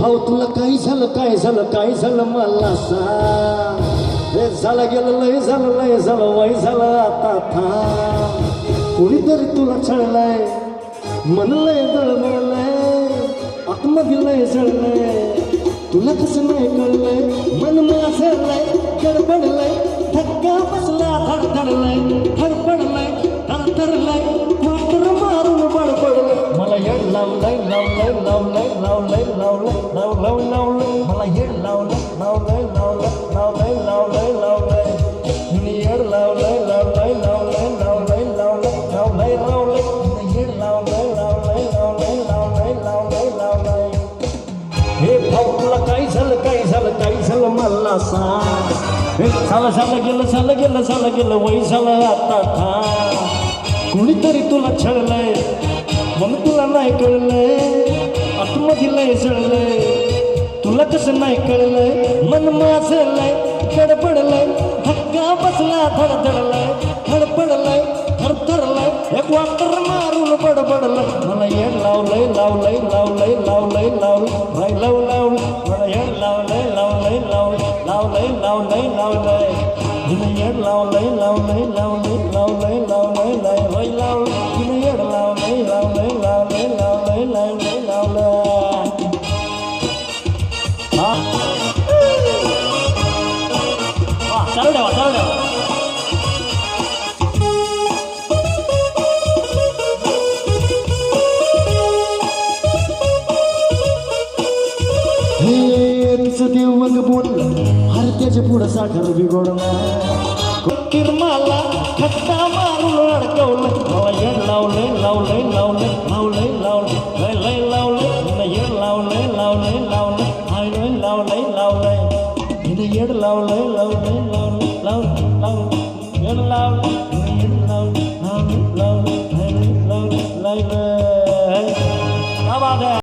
भाऊ तुला काय झालं काय झालं काय झालं मला सांग. हे झालं गेलं लय झालं वय झालं आता थांब. कोणीतरी तुला छळलंय म्हणलंय दळमळलंय आतमध्ये लय जळलंय. तुला कसं नाही कळलंय मन माझलंय गडबडलंय धक्का बसला धडधडलंय धडपडलंय धडधडलंय वाटर मारून बडबडलंय. मला येड लावलंय लावलंय लावलंय लावलंय लावलंय लावलंय लावलंय मला येड लावलंय लावलंय लावलंय लावलंय लावलंय लावलंय मी येड लावलंय लावलंय लावलंय लावलंय लावलंय लावलंय लावलंय येड लावलंय लावलंय लावलंय लावलंय लावलंय लावलंय. हे भाऊ तुला काय झालं काय झालं काय झालं मला सांग. हे झालं गेलं वय झालं आता थांब. कुणीतरी तुला छळलंय मग तुला नाही कळलंय आतमध्ये लय जळलंय. तुला कसं नाही कळलंय मन माझलंय गडबडलंय धक्का बसला धडधडलंय धडपडलंय थरथरलंय एक वाटर मारून बडबडलंय. मला येड लावलंय लावलंय लावलंय लावलंय लावलंय लावलंय मला येड लावलंय लावलंय लावलंय लावलंय लावलंय हिने येड लावलंय लावलंय लावलंय लावलंय लावलंय लावलंय लावलंय हिने येड लावलंय लावलंय लावलंय लावलंय लावलंय लावलंय. चालू ठेवा चालू ठेवा. देव मग बोललं हर त्याच्या पुढं साखर बिघडलं मला खट्टा मारून अडकवलं. मला येड लावलंय लावलंय लावलंय लावलंय लावलंय लय लावलंय येड लावलंय लावलंय लावलंय हायलंय लावलंय लावलंय हिने येड लावलंय लावलंय लावलंय लावलंय लावलंय येड लावलंय येड लावलंय लावलंय लावलंय लावलंय लावलंय.